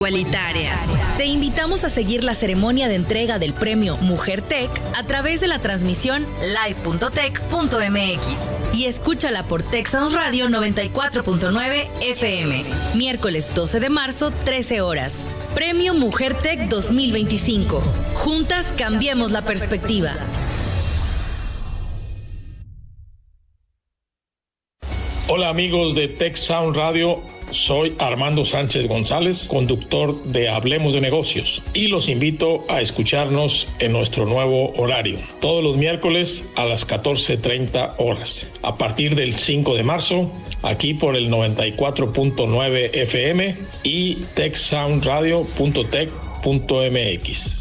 Igualitarias. Te invitamos a seguir la ceremonia de entrega del premio Mujer Tech a través de la transmisión live.tech.mx y escúchala por Tech Sounds Radio 94.9 FM, miércoles 12 de marzo, 13 horas. Premio Mujer Tech 2025. Juntas cambiemos la perspectiva. Hola amigos de Tech Sound Radio, soy Armando Sánchez González, conductor de Hablemos de Negocios, y los invito a escucharnos en nuestro nuevo horario, todos los miércoles a las 14:30 horas, a partir del 5 de marzo, aquí por el 94.9 FM y techsoundradio.tech.mx.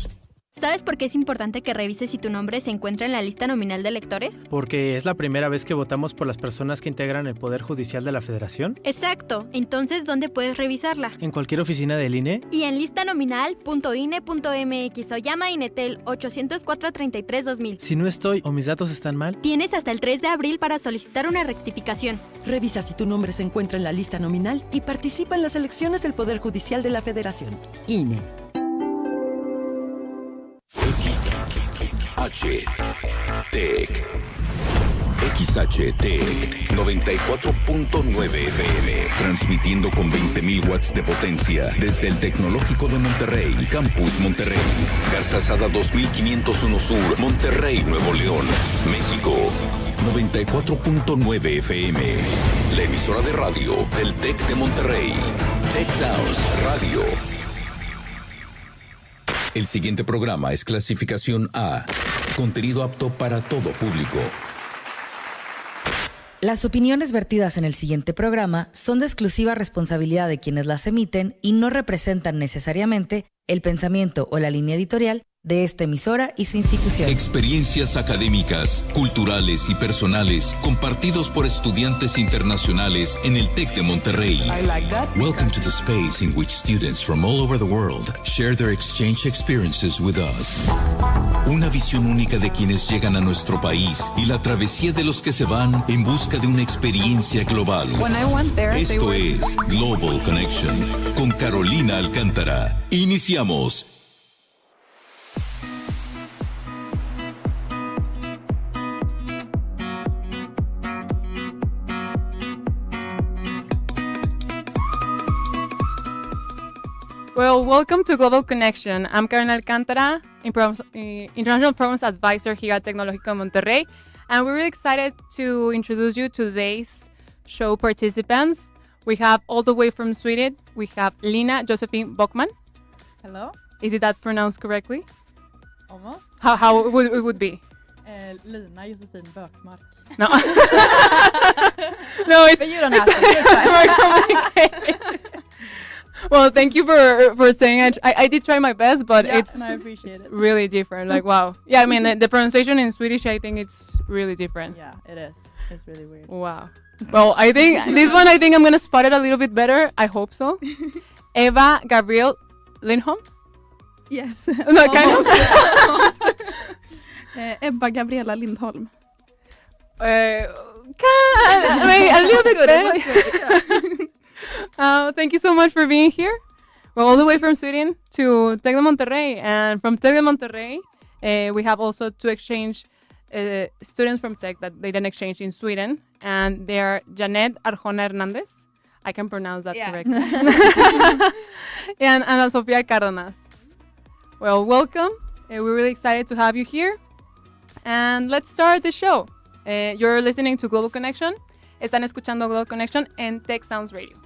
¿Sabes por qué es importante que revises si tu nombre se encuentra en la lista nominal de electores? Porque es la primera vez que votamos por las personas que integran el Poder Judicial de la Federación. Exacto. Entonces, ¿dónde puedes revisarla? En cualquier oficina del INE. Y en listanominal.ine.mx o llama a Inetel 804-33-2000. Si no estoy o mis datos están mal, tienes hasta el 3 de abril para solicitar una rectificación. Revisa si tu nombre se encuentra en la lista nominal y participa en las elecciones del Poder Judicial de la Federación. INE. XHTEC 94.9 FM, transmitiendo con 20.000 watts de potencia desde el Tecnológico de Monterrey, Campus Monterrey, Garzazada 2501 Sur, Monterrey, Nuevo León, México. 94.9 FM, la emisora de radio del TEC de Monterrey, Tech Sounds Radio. El siguiente programa es clasificación A, contenido apto para todo público. Las opiniones vertidas en el siguiente programa son de exclusiva responsabilidad de quienes las emiten y no representan necesariamente el pensamiento o la línea editorial de esta emisora y su institución. Experiencias académicas, culturales y personales compartidos por estudiantes internacionales en el TEC de Monterrey. I like that. Welcome to the space in which students from all over the world share their exchange experiences with us. Una visión única de quienes llegan a nuestro país y la travesía de los que se van en busca de una experiencia global. Esto es Global Connection con Carolina Alcántara. Iniciamos. Well, welcome to Global Connection. I'm Carolina Alcántara, International Programs Advisor here at Tecnológico Monterrey, and we're really excited to introduce you to today's show participants. We have all the way from Sweden, we have Lina Josephine Bockman. Hello. Is it that pronounced correctly? Almost. How it would be? Lina Josefin Bökmark. No. No, it's... But you don't have to. It's fine. Well, thank you for saying. I did try my best, but and I appreciate it. Really different. Like, wow. Yeah, I mean, the pronunciation in Swedish, I think it's really different. Yeah, it is. It's really weird. Wow. Well, I think this one, I'm going to spot it a little bit better. I hope so. Eva Gabriel Lindholm? Yes. No, kind of. Ebba Gabriella Lindholm. I mean, a little bit better. Thank you so much for being here. We're all the way from Sweden to Tec de Monterrey. And from Tec de Monterrey, we have also two exchange students from Tec that they did an exchange in Sweden. And they are Janet Arjona Hernandez. I can pronounce that correctly. and Ana Sofía Cárdenas. Well, welcome. We're really excited to have you here. And let's start the show. You're listening to Global Connection. Están escuchando Global Connection en Tech Sounds Radio.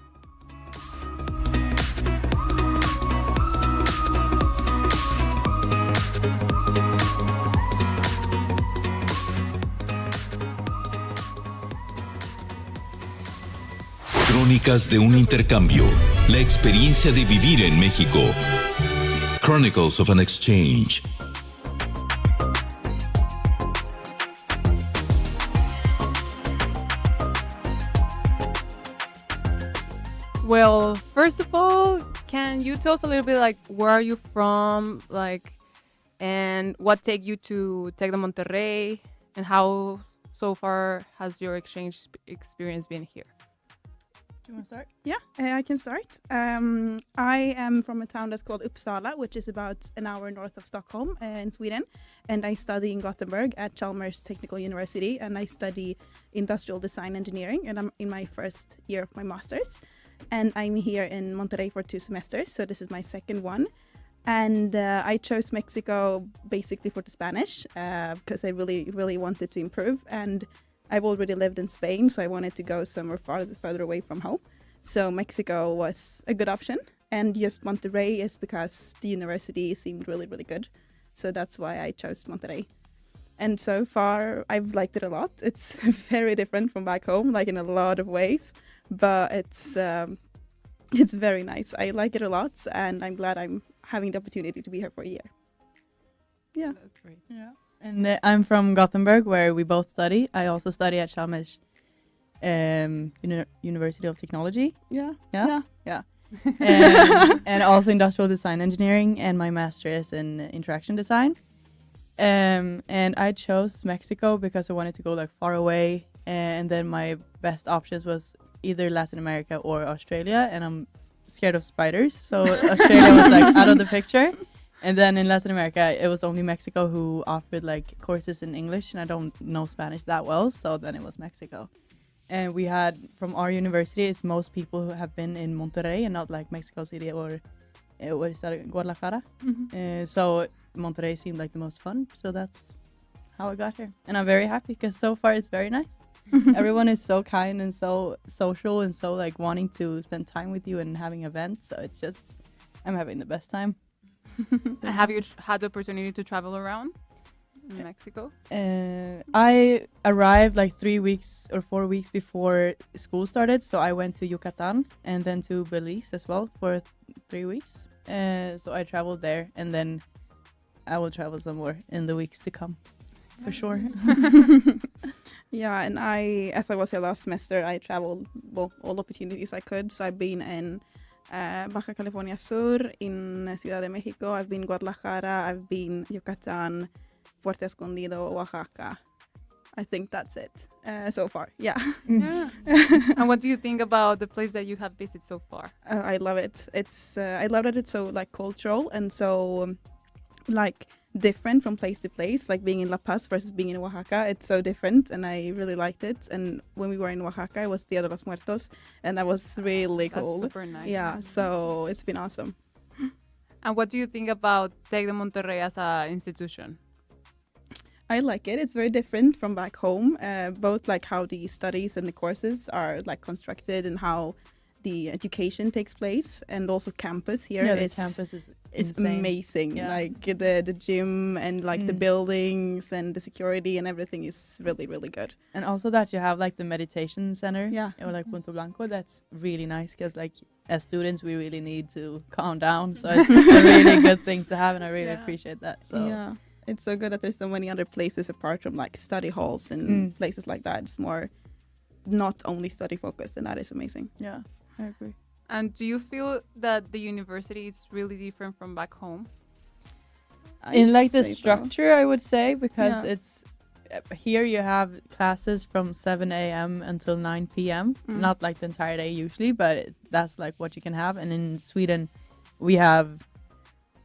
Crónicas de un intercambio. La experiencia de vivir en México. Chronicles of an Exchange. Well, first of all, can you tell us a little bit, like, where are you from, like, and what take you to Tec de Monterrey, and how so far has your exchange experience been here? Do you want to start? Yeah, I can start. I am from a town that's called Uppsala, which is about an hour north of Stockholm in Sweden. And I study in Gothenburg at Chalmers Technical University. And I study industrial design engineering. And I'm in my first year of my master's. And I'm here in Monterrey for 2 semesters. So this is my second one. And I chose Mexico basically for the Spanish because I really, really wanted to improve. And I've already lived in Spain, so I wanted to go somewhere further away from home. So Mexico was a good option. And just Monterrey is because the university seemed really, really good. So that's why I chose Monterrey. And so far, I've liked it a lot. It's very different from back home, like in a lot of ways. But it's very nice. I like it a lot, and I'm glad I'm having the opportunity to be here for a year. Yeah. That's great. Yeah. And I'm from Gothenburg, where we both study. I also study at Chalmers University of Technology. Yeah. And also industrial design engineering, and my master is in interaction design. And I chose Mexico because I wanted to go like far away, and then my best options was either Latin America or Australia, and I'm scared of spiders, so Australia was like out of the picture. And then in Latin America, it was only Mexico who offered like courses in English, and I don't know Spanish that well, so then it was Mexico. And we had, from our university, it's most people who have been in Monterrey and not like Mexico City or what is that, Guadalajara. Mm-hmm. So Monterrey seemed like the most fun, so that's how I got here. And I'm very happy because so far it's very nice. Everyone is so kind and so social and so like wanting to spend time with you and having events, so it's just, I'm having the best time. And have you had the opportunity to travel around in Mexico? I arrived like 3 weeks or 4 weeks before school started, so I went to Yucatan and then to Belize as well for 3 weeks. So I traveled there, and then I will travel some more in the weeks to come, for sure. Yeah, and as I was here last semester, I traveled all opportunities I could. So I've been in Baja California Sur, in Ciudad de Mexico, I've been Guadalajara, I've been Yucatan, Puerto Escondido, Oaxaca. I think that's it so far. Yeah. And what do you think about the place that you have visited so far? I love it. I love that it's so like cultural and so like different from place to place. Like being in La Paz versus being in Oaxaca, it's so different, and I really liked it. And when we were in Oaxaca, it was Dia de los Muertos, and that was really cool. That's super nice. Yeah, so it's been awesome. And what do you think about Tec de Monterrey as an institution? I like it. It's very different from back home, both like how the studies and the courses are like constructed and how the education takes place, and also campus here is amazing. Yeah. Like the gym and like the buildings and the security and everything is really, really good. And also that you have like the meditation center, Yeah. or like Punto Blanco, that's really nice because like as students we really need to calm down, so it's a really good thing to have, and I really appreciate that. So yeah, it's so good that there's so many other places apart from like study halls and places like that. It's more not only study focused, and that is amazing. yeah, I agree. And do you feel that the university is really different from back home? In like the I'd say so. structure, I would say, because Yeah. it's here you have classes from 7 a.m. until 9 p.m. Not like the entire day usually, but that's like what you can have. And in Sweden, we have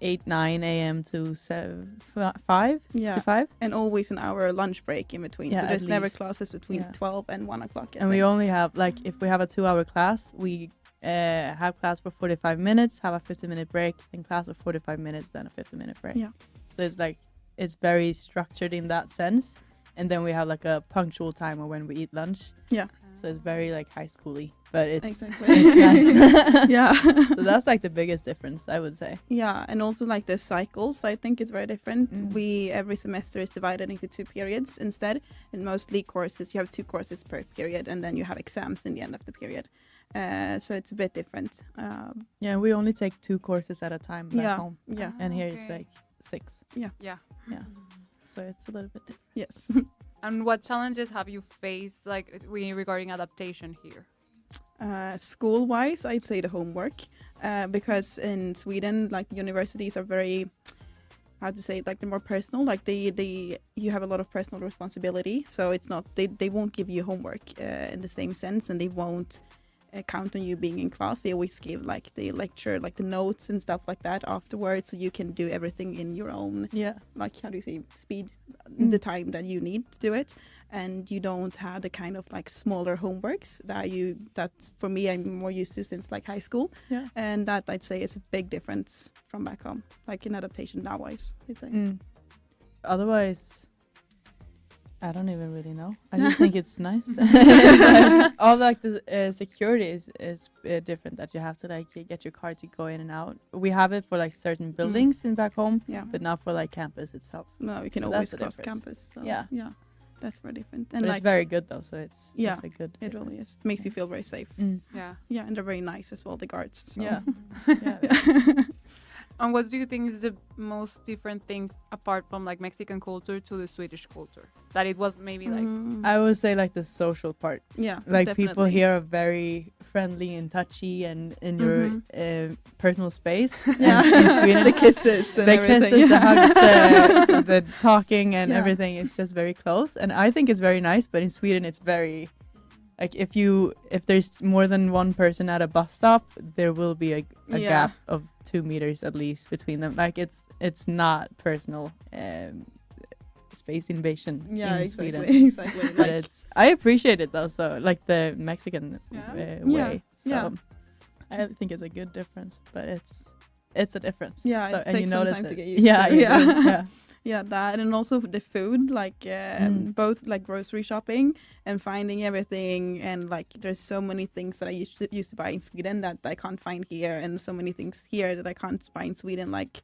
9 a.m. to 5 Yeah. to 5. And always an hour lunch break in between. Yeah, So there's at never least. classes between Yeah. 12 and 1 o'clock. I And we think. only have like, if we have a 2-hour class, we have class for 45 minutes, have a 15-minute break, then class for 45 minutes, then a 15-minute break. Yeah. So it's like, it's very structured in that sense. And then we have like a punctual time when we eat lunch. Yeah. So it's very like high schooly, but it's, Exactly. it's nice. Yeah. So that's like the biggest difference, I would say. Yeah, and also like the cycles, I think it's very different. Every semester is divided into 2 periods instead. In mostly courses, you have 2 courses per period, and then you have exams in the end of the period. So it's a bit different. Yeah, we only take 2 courses at a time back home. Yeah. And here it's Okay. like 6. Yeah. Yeah. So it's a little bit different. Yes. And what challenges have you faced, like regarding adaptation here? School-wise, I'd say the homework, because in Sweden, like the universities are very, how to say it, like they're more personal. Like you have a lot of personal responsibility, so it's not they won't give you homework in the same sense, and they won't count on you being in class. They always give like the lecture, like the notes and stuff like that afterwards, so you can do everything in your own, like, how do you say, speed, the time that you need to do it. And you don't have the kind of like smaller homeworks that for me I'm more used to since like high school. And that I'd say is a big difference from back home, like in adaptation now wise, I'd say. Otherwise, I don't even really know. I just think it's nice. All like the security is different, that you have to like get your car to go in and out. We have it for like certain buildings in back home, but not for like campus itself. No, you can always cross campus. So, yeah. That's very different. And but like, it's very good though, so it's a good it difference. really is. It makes you feel very safe. Yeah, and they're very nice as well, the guards. So. Yeah. And what do you think is the most different thing apart from like Mexican culture to the Swedish culture? That it was maybe like I would say like the social part. Yeah, like definitely. people here are very friendly and touchy and in your personal space. Yeah, in Sweden, the kisses and everything. Kisses, the hugs, the talking and everything. It's just very close, and I think it's very nice. But in Sweden, it's very like if there's more than one person at a bus stop, there will be a gap of 2 meters at least between them. Like it's not personal space invasion in Sweden. Exactly. But I appreciate it though. So like the Mexican way. So I think it's a good difference, but it's a difference. Yeah, so, it and takes you some notice time it. to get used to. Yeah. Yeah, that, and also the food, like both like grocery shopping and finding everything, and like there's so many things that I used to buy in Sweden that I can't find here, and so many things here that I can't buy in Sweden, like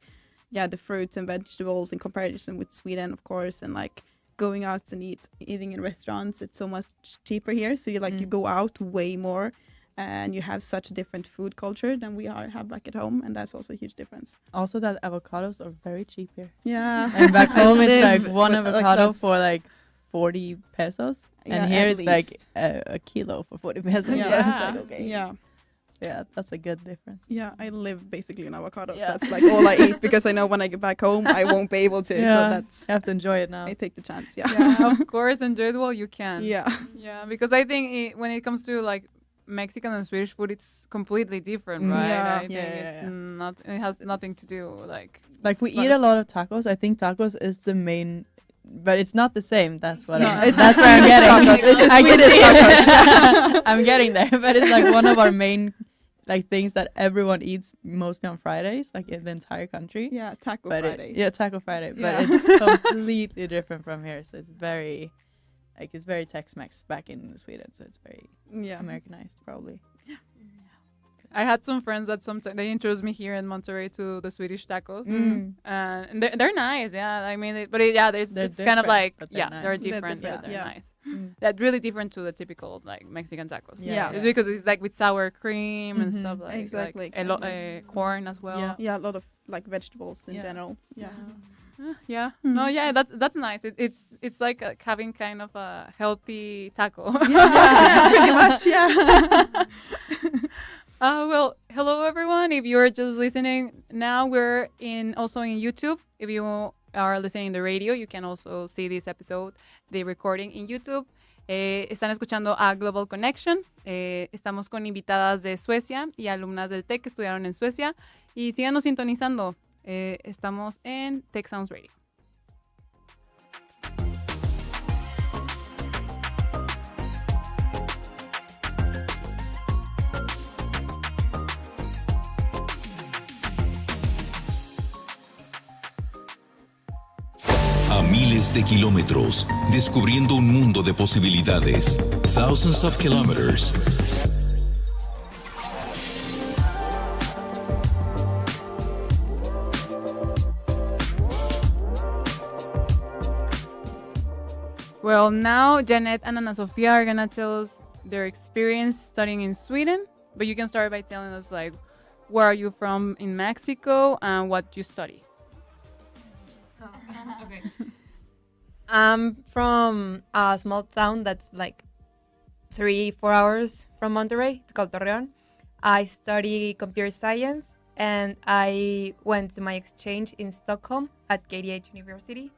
the fruits and vegetables in comparison with Sweden, of course, and like going out and eating in restaurants, it's so much cheaper here, so you go out way more. And you have such a different food culture than we have back at home, and that's also a huge difference. Also, that avocados are very cheap here. Yeah, and back home it's like one avocado for like 40 pesos, and here it's like a kilo for 40 pesos. Yeah, so it's like, okay. Yeah, that's a good difference. Yeah, I live basically on avocados. Yeah. That's like all I eat because I know when I get back home I won't be able to. So that's you have to enjoy it now. I take the chance. Yeah, of course, enjoy it while you can. Yeah, because I think when it comes to like Mexican and Swedish food, it's completely different, right? Yeah. I think it's not. It has nothing to do like we eat a lot of tacos. I think tacos is the main, but it's not the same. That's what that's where I'm getting. I get it. I'm getting there, but it's like one of our main like things that everyone eats mostly on Fridays, like in the entire country. Yeah, Taco Friday. Taco Friday. But it's completely different from here. So it's very. Like it's very Tex-Mex back in Sweden, so it's very Americanized probably. Yeah. I had some friends that sometimes they introduced me here in Monterrey to the Swedish tacos, and they're nice. Yeah, I mean, it's kind of like nice. They're different, but they're nice. They're really different to the typical like Mexican tacos. Yeah, it's because it's like with sour cream and stuff like exactly. Corn as well. Yeah, a lot of like vegetables in general. No, that's nice. It's like having kind of a healthy taco. Pretty much. Yeah. Well, hello everyone. If you're just listening now, we're also in YouTube. If you are listening to the radio, you can also see this episode, the recording in YouTube. Están escuchando a Global Connection. Estamos con invitadas de Suecia y alumnas del TEC que estudiaron en Suecia. Y síganos sintonizando. Estamos en Tech Sounds Radio. A miles de kilómetros, descubriendo un mundo de posibilidades. Thousands of kilometers. Well, now Janet and Ana Sofia are going to tell us their experience studying in Sweden. But you can start by telling us, like, where are you from in Mexico and what you study? Okay. I'm from a small town that's like 3-4 hours from Monterrey. It's called Torreon. I study computer science, and I went to my exchange in Stockholm at XHTEC University.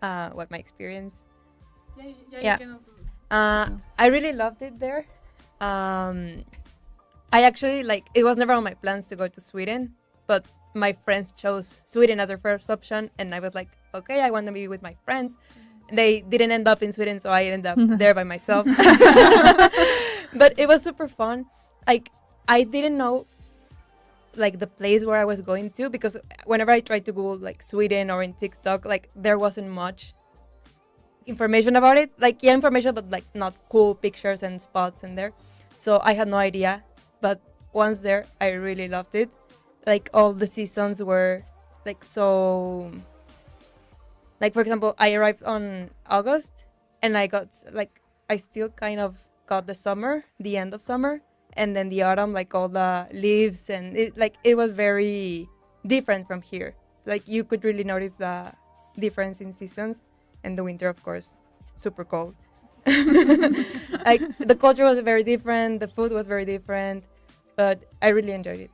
What my experience? Yeah. I really loved it there. I actually it was never on my plans to go to Sweden, but my friends chose Sweden as their first option, and I was like, okay, I want to be with my friends. They didn't end up in Sweden, so I ended up there by myself. But it was super fun. I didn't know the place where I was going to, because whenever I tried to Google Sweden or in TikTok, there wasn't much information about it. Information, but not cool pictures and spots in there. So I had no idea. But once there, I really loved it. All the seasons were so. For example, I arrived on August, and I got I still kind of got the summer, the end of summer, and then the autumn, all the leaves, and it was very different from here. You could really notice the difference in seasons, and the winter, of course, super cold. The culture was very different, the food was very different, but I really enjoyed it.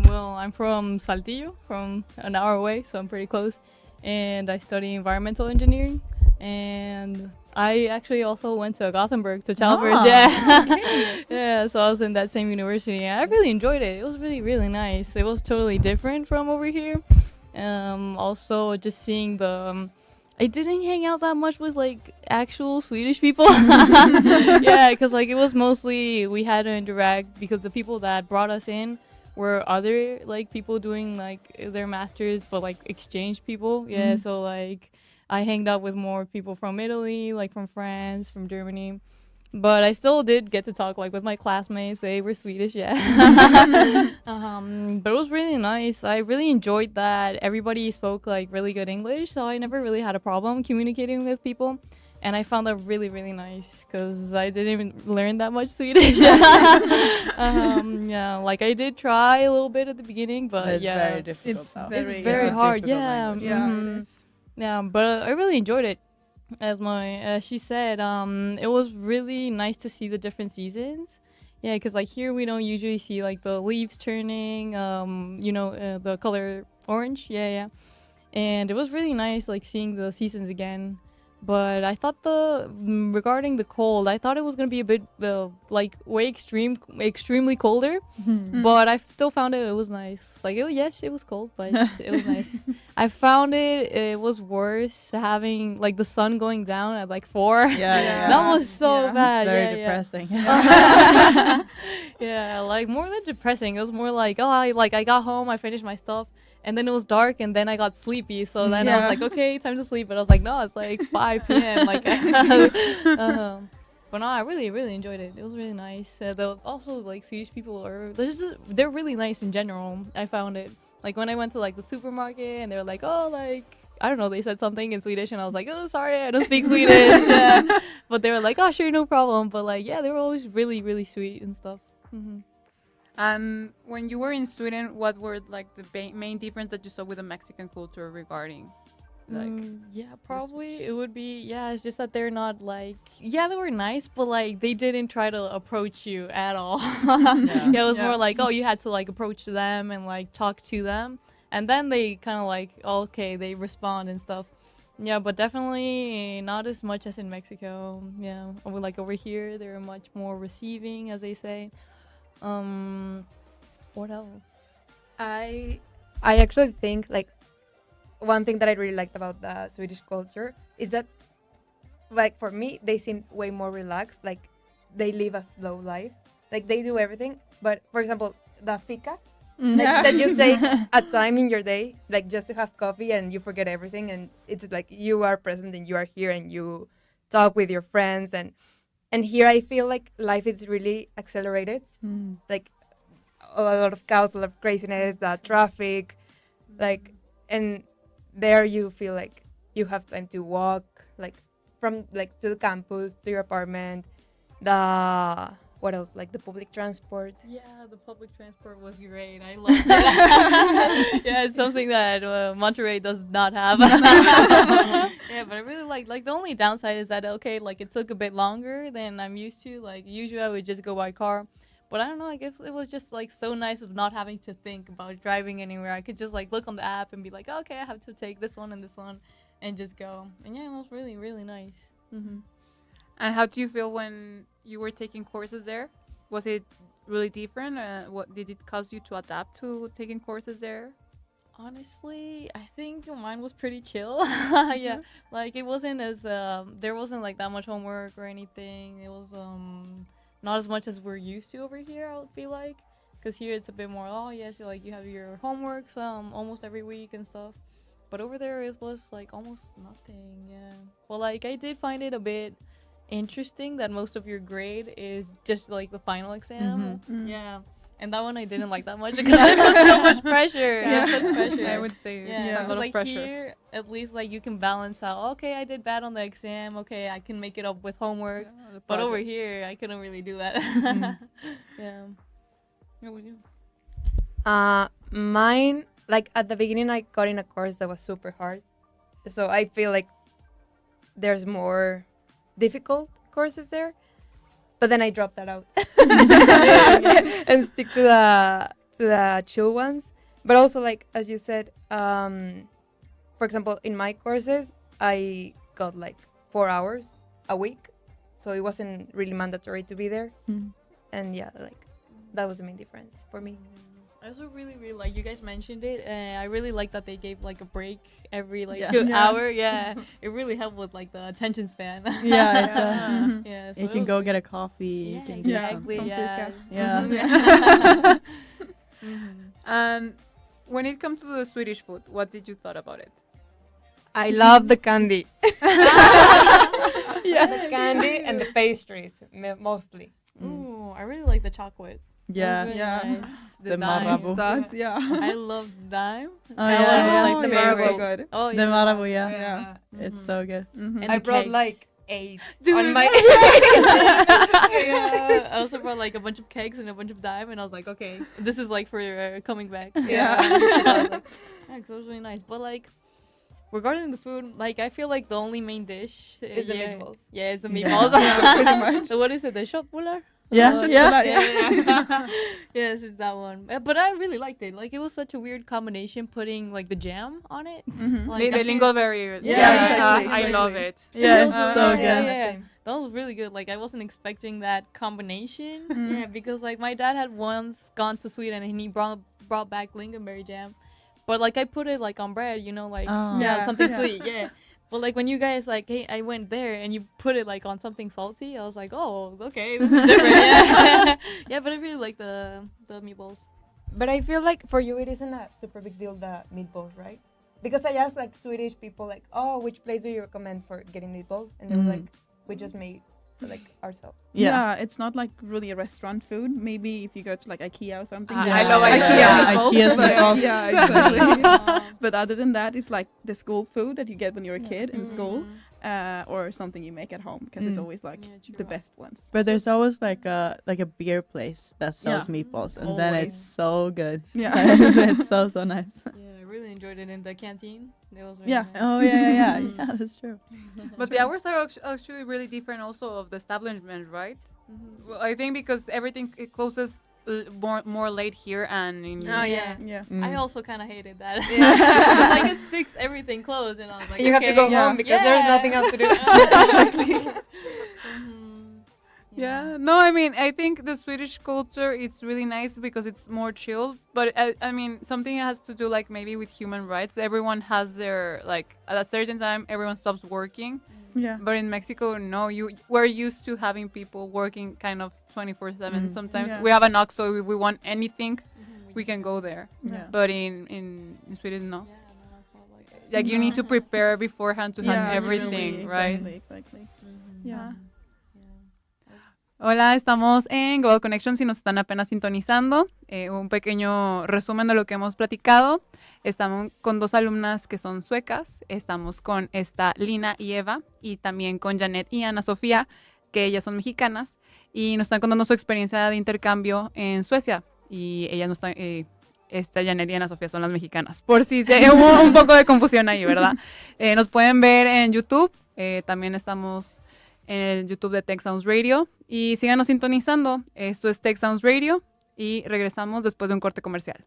Well, I'm from Saltillo, from an hour away, so I'm pretty close, and I study environmental engineering, and I actually also went to Gothenburg, to Chalmers. Okay. Yeah, so I was in that same university, and I really enjoyed it. It was really, really nice. It was totally different from over here. Also, just seeing I didn't hang out that much with actual Swedish people. Yeah, because it was mostly we had to interact, because the people that brought us in were other people doing their masters, but exchange people. Yeah, so I hanged out with more people from Italy, from France, from Germany. But I still did get to talk with my classmates. They were Swedish, yeah. But it was really nice. I really enjoyed that everybody spoke really good English, so I never really had a problem communicating with people. And I found that really, really nice, because I didn't even learn that much Swedish. Yeah, I did try a little bit at the beginning, but it's very difficult. It's very hard. Yeah. Yeah, Yeah, but I really enjoyed it. As she said, it was really nice to see the different seasons. Yeah, because here we don't usually see the leaves turning, the color orange. Yeah. And it was really nice seeing the seasons again. But I thought regarding the cold, I thought it was gonna be a bit way extremely colder. But I still found it was nice. Yes, it was cold, but it was nice. I found it was worse having the sun going down at 4. Yeah. That was so bad. It's very depressing. Yeah, more than depressing. It was more I got home, I finished my stuff. And then it was dark, and then I got sleepy. So then I was okay, time to sleep. But I was no, it's 5 p.m. But no, I really, really enjoyed it. It was really nice. Also, Swedish people they're really nice in general. I found it. When I went to the supermarket, and they were I don't know, they said something in Swedish, and I was oh, sorry, I don't speak Swedish. But they were oh, sure, no problem. But yeah, they were always really, really sweet and stuff. And when you were in Sweden, what were the main difference that you saw with the Mexican culture regarding probably it would be it's just that they're not they were nice, but they didn't try to approach you at all. It was more oh, you had to approach them and talk to them, and then they kind of okay, they respond and stuff. Yeah, but definitely not as much as in Mexico. Yeah, over here they're much more receiving, as they say. What else? I actually think one thing that I really liked about the Swedish culture is that for me they seem way more relaxed. They live a slow life. They do everything. But for example, the fika, that you take a time in your day, just to have coffee, and you forget everything, and it's you are present and you are here and you talk with your friends. And here I feel life is really accelerated. A lot of chaos, a lot of craziness, the traffic, and there you feel you have time to walk, from to the campus, to your apartment. What else? The public transport. Yeah, the public transport was great. I loved it. Yeah, it's something that Monterrey does not have. Yeah, but I really like the only downside is that it took a bit longer than I'm used to. Usually I would just go by car, but I don't know. I guess it was just so nice of not having to think about driving anywhere. I could just look on the app and be okay, I have to take this one and just go. And yeah, it was really, really nice. And how do you feel when you were taking courses there? Was it really different? What did it cause you to adapt to taking courses there? Honestly, I think mine was pretty chill. Yeah, like it wasn't as there wasn't like that much homework or anything. It was not as much as we're used to over here, I would feel like, because here it's a bit more, oh yes, like you have your homeworks almost every week and stuff. But over there it was like almost nothing. Yeah. Well, like I did find it a bit interesting that most of your grade is just like the final exam. Yeah. And that one I didn't like that much because it was so much pressure. Yeah. It puts pressure. I would say yeah. a lot of like pressure. Here, at least like you can balance out. Okay, I did bad on the exam. Okay, I can make it up with homework. Yeah, but over here, I couldn't really do that. Yeah. What would you? Mine, like at the beginning, I got in a course that was super hard, so I feel like there's more difficult courses there. But then I dropped that out and stick to the chill ones. But also, like as you said, for example, in my courses, I got like 4 hours a week, so it wasn't really mandatory to be there. And yeah, like that was the main difference for me. I also really like, you guys mentioned it, and I really like that they gave like a break every like Yeah. hour. Yeah, it really helped with like the attention span. Yeah. Yeah, so You it can was go really- get a coffee. Yeah, You can do exactly. something. Yeah. Yeah. And when it comes to the Swedish food, what did you thought about it? I love the candy. The candy and the pastries mostly. Ooh, I really like the chocolate. Yeah. It was Yeah. really nice. The dime. Marabou. That's, yeah. I love dime. Oh, That yeah, one was, yeah. like the yeah, favorite. so good. Oh The yeah. Marabou, yeah. Yeah. It's so good. Mhm. And I the brought cakes. like 8 Dude. on my. Yeah, I also brought like a bunch of cakes and a bunch of dime, and I was like, okay, this is like for coming back. Yeah. I was like, yeah, 'cause it was really nice. But like, regarding the food, like I feel like the only main dish Is the meatballs. Yeah, it's the Yeah. meatballs. Yeah, pretty much. So what is it? The shotbullar? Yeah, Oh, yeah. yeah. Yes, it's that one. But I really liked it. Like it was such a weird combination putting like the jam on it. Mhm. Like, The I feel- lingonberry. exactly, I love exactly. it. Yeah, it's Yeah, so yeah, good. yeah. That was really good. Like I wasn't expecting that combination. Mm. Yeah, because like my dad had once gone to Sweden and he brought back lingonberry jam, but like I put it like on bread, you know, like Oh. Yeah. something Yeah. sweet. Yeah. But like when you guys like, hey, I went there and you put it like on something salty, I was like, oh, okay, this is different. Yeah, yeah. But I really like the meatballs. But I feel like for you it isn't a super big deal, the meatballs, right? Because I asked like Swedish people like, oh, which place do you recommend for getting meatballs? And they were like, we just made like ourselves. Yeah. It's not like really a restaurant food. Maybe if you go to like IKEA or something. I yeah. love IKEA. IKEA's but- meatballs. Yeah, exactly. But other than that, it's like the school food that you get when you're a kid in school, or something you make at home, because it's Mm. always like Yeah, true. the best ones. But there's always like a beer place that sells Yeah. meatballs, and then Always. it's so good. Yeah. It's so nice. Yeah, I really enjoyed it in the canteen. It was really Yeah. nice. Oh yeah, yeah, that's true. But the hours are actually really different also of the establishment, right? Well, I think because everything it closes more late here and in Oh yeah. Yeah. I also kind of hated that. Yeah. Like at 6, everything closed, and I was like, You have to okay. go Yeah. home because there's nothing else to do. Yeah, no, I mean, I think the Swedish culture, it's really nice because it's more chill. But I mean, something has to do like maybe with human rights. Everyone has their, like, at a certain time, everyone stops working. Yeah. But in Mexico, no, we're used to having people working kind of 24/7. Sometimes Yeah. we have an ox, so if we want anything, we can go there. Yeah. But in Sweden, no. Yeah, no, it's not like it. Like you need to prepare beforehand to have Yeah, everything, really, right? Exactly. Yeah. Hola, estamos en Global Connection. Si nos están apenas sintonizando, un pequeño resumen de lo que hemos platicado. Estamos con 2 alumnas que son suecas. Estamos con esta Lina y Eva, y también con Janet y Ana Sofía, que ellas son mexicanas, y nos están contando su experiencia de intercambio en Suecia. Y ellas nos están, esta Janet y Ana Sofía son las mexicanas, por si se hubo un poco de confusión ahí, ¿verdad? Nos pueden ver en YouTube. También estamos en el YouTube de Tech Sounds Radio, y síganos sintonizando. Esto es Tech Sounds Radio y regresamos después de un corte comercial.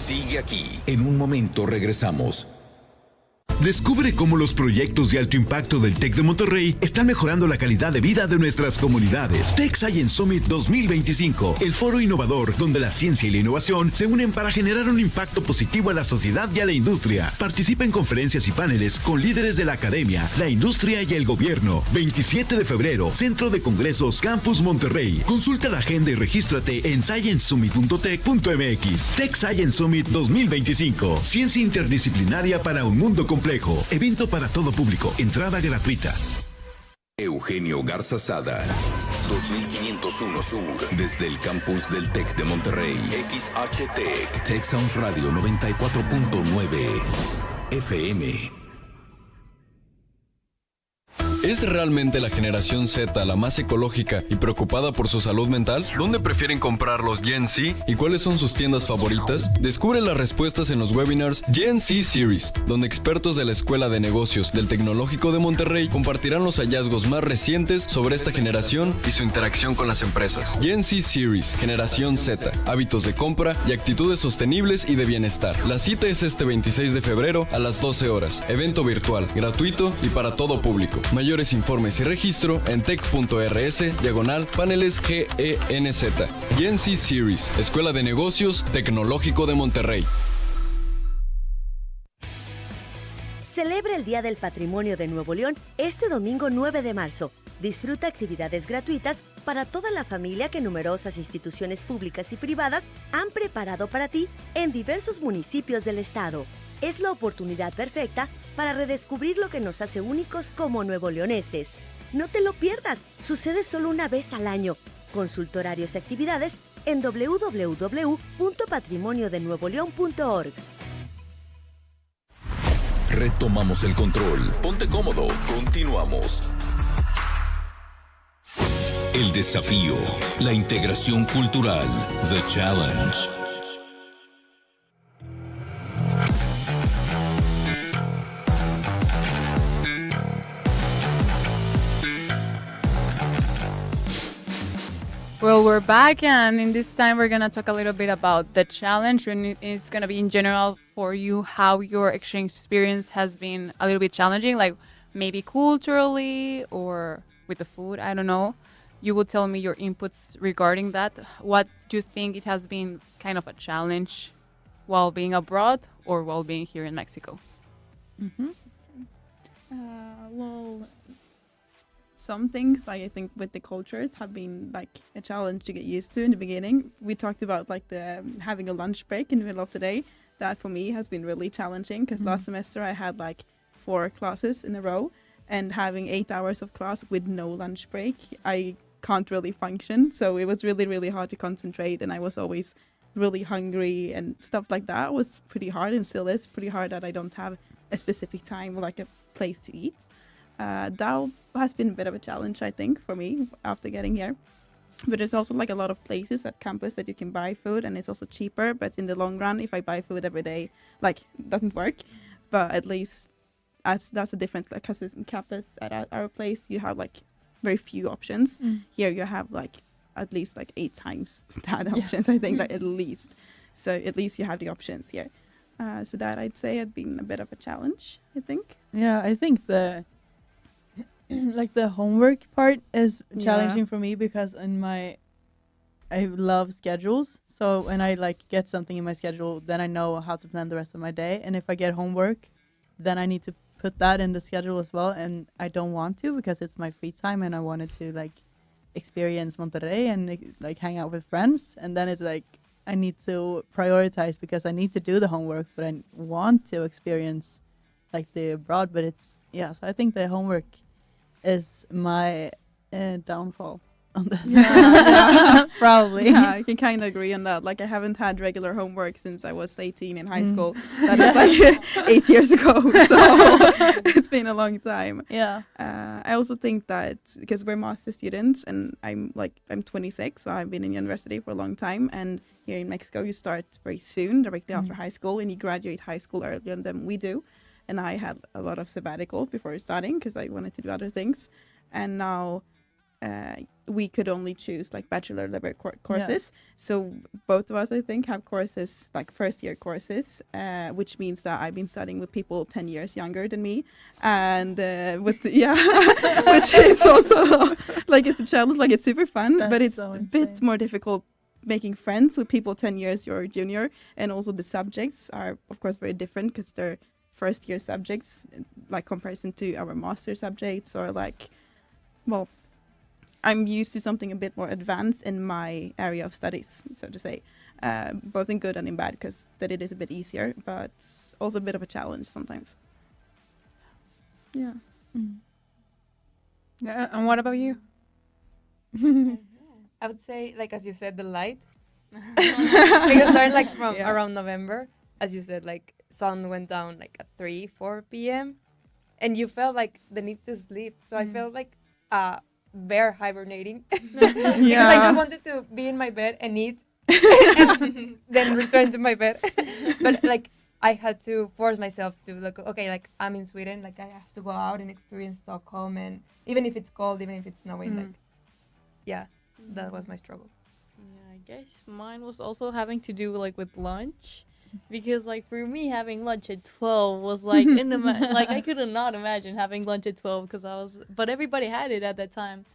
Sigue aquí. En un momento regresamos. Descubre cómo los proyectos de alto impacto del TEC de Monterrey están mejorando la calidad de vida de nuestras comunidades. Tech Science Summit 2025, el foro innovador donde la ciencia y la innovación se unen para generar un impacto positivo a la sociedad y a la industria. Participa en conferencias y paneles con líderes de la academia, la industria y el gobierno. 27 de febrero, Centro de Congresos Campus Monterrey. Consulta la agenda y regístrate en sciencesummit.tech.mx. Tech Science Summit 2025, ciencia interdisciplinaria para un mundo complejo. Evento para todo público. Entrada gratuita. Eugenio Garza Sada, 2501 Sur, desde el campus del TEC de Monterrey. XHTEC, Tech Sounds Radio 94.9 FM. ¿Es realmente la generación Z la más ecológica y preocupada por su salud mental? ¿Dónde prefieren comprar los Gen Z y cuáles son sus tiendas favoritas? Descubre las respuestas en los webinars Gen Z Series, donde expertos de la Escuela de Negocios del Tecnológico de Monterrey compartirán los hallazgos más recientes sobre esta generación y su interacción con las empresas. Gen Z Series, Generación Z, hábitos de compra y actitudes sostenibles y de bienestar. La cita es este 26 de febrero a las 12 horas. Evento virtual, gratuito y para todo público. Mayores informes y registro en tech.rs/paneles GENZ. Gen Z Series, Escuela de Negocios Tecnológico de Monterrey. Celebra el Día del Patrimonio de Nuevo León este domingo 9 de marzo. Disfruta actividades gratuitas para toda la familia que numerosas instituciones públicas y privadas han preparado para ti en diversos municipios del estado. Es la oportunidad perfecta para redescubrir lo que nos hace únicos como nuevoleoneses. No te lo pierdas, sucede solo una vez al año. Consulta horarios y actividades en www.patrimoniodenuevoleon.org. Retomamos el control. Ponte cómodo. Continuamos. El desafío. La integración cultural. The Challenge. Well, we're back, and in this time, we're going to talk a little bit about the challenge. And it's going to be in general for you how your exchange experience has been a little bit challenging, like maybe culturally or with the food. I don't know. You will tell me your inputs regarding that. What do you think it has been kind of a challenge while being abroad or while being here in Mexico? Mm-hmm. Well, some things, like I think with the cultures, have been like a challenge to get used to in the beginning. We talked about like the having a lunch break in the middle of the day. That for me has been really challenging because last semester I had like 4 classes in a row, and having 8 hours of class with no lunch break, I can't really function. So it was really, really hard to concentrate, and I was always really hungry and stuff like that. Was pretty hard, and still is pretty hard that I don't have a specific time or like a place to eat. That has been a bit of a challenge, I think, for me after getting here. But there's also like a lot of places at campus that you can buy food, and it's also cheaper. But in the long run, if I buy food every day, like it doesn't work. But at least that's a different, like, because in campus at our place, you have like very few options. Here you have like at least like 8 times that options, I think, like at least. So at least you have the options here. So that I'd say had been a bit of a challenge, I think. Yeah, I think the like the homework part is challenging for me because I love schedules. So when I like get something in my schedule, then I know how to plan the rest of my day. And if I get homework, then I need to put that in the schedule as well. And I don't want to because it's my free time and I wanted to like experience Monterrey and like hang out with friends. And then it's like I need to prioritize because I need to do the homework, but I want to experience like the abroad. But it's, so I think the homework is my downfall on this. Probably. Yeah, I can kind of agree on that. Like, I haven't had regular homework since I was 18 in high school. That is like 8 years ago, so it's been a long time. Yeah. I also think that because we're master students and I'm 26, so I've been in university for a long time, and here in Mexico you start very soon, directly after high school, and you graduate high school earlier than we do. And I had a lot of sabbaticals before starting because I wanted to do other things. And now we could only choose like bachelor level courses. So both of us, I think, have courses like first year courses, which means that I've been studying with people 10 years younger than me, and which is also like it's a challenge. Like it's super fun, but it's a bit more difficult making friends with people 10 years your junior, and also the subjects are of course very different because they're first year subjects, like comparison to our master subjects, or like, well, I'm used to something a bit more advanced in my area of studies, so to say, both in good and in bad, because that it is a bit easier, but also a bit of a challenge sometimes. Yeah. Yeah. And what about you? I would say, like as you said, the light. Because starting like from around November, as you said, like sun went down like at 3-4 p.m. and you felt like the need to sleep. So I felt like bear hibernating because I just wanted to be in my bed and eat and then return to my bed. But like I had to force myself to look, okay, like I'm in Sweden, like I have to go out and experience Stockholm, and even if it's cold, even if it's snowing, like that was my struggle. Yeah, I guess mine was also having to do like with lunch. Because like for me, having lunch at 12 was like like I could not imagine having lunch at 12 but everybody had it at that time.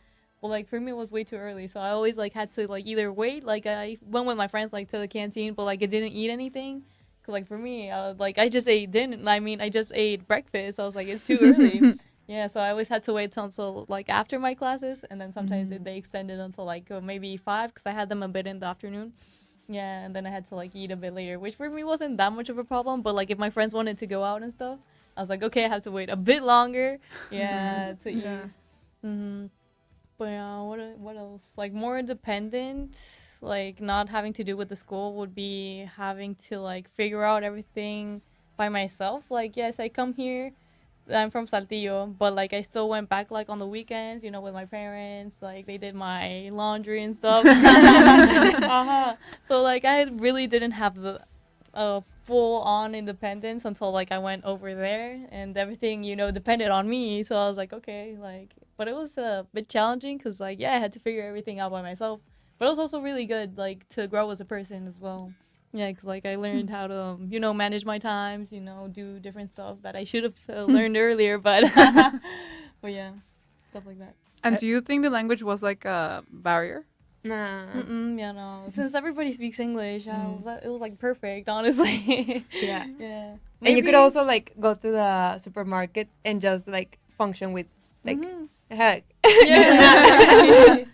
Well, like for me it was way too early, so I always like had to like either wait, like I went with my friends like to the canteen, but like I didn't eat anything. Cause like for me, I just ate dinner. I mean, I just ate breakfast. I was like, it's too early. Yeah, so I always had to wait until like after my classes, and then sometimes they extended until like maybe 5 because I had them a bit in the afternoon. Yeah, and then I had to like eat a bit later, which for me wasn't that much of a problem. But like if my friends wanted to go out and stuff, I was like, okay, I have to wait a bit longer. Yeah, to eat. But what else? Like more independent, like not having to do with the school would be having to like figure out everything by myself. Like yes, I come here. I'm from Saltillo, but like I still went back like on the weekends, with my parents. Like they did my laundry and stuff. So like I really didn't have the full-on independence until like I went over there, and everything depended on me. So I was like, okay, like, but it was a bit challenging because like I had to figure everything out by myself. But it was also really good, like to grow as a person as well. Yeah, because like I learned how to, manage my times, do different stuff that I should have learned earlier, but yeah, stuff like that. And do you think the language was like a barrier? Nah. Yeah, no. Since everybody speaks English, it was like perfect, honestly. Yeah. Yeah. And you could also like go to the supermarket and just like function with like heck. Yeah.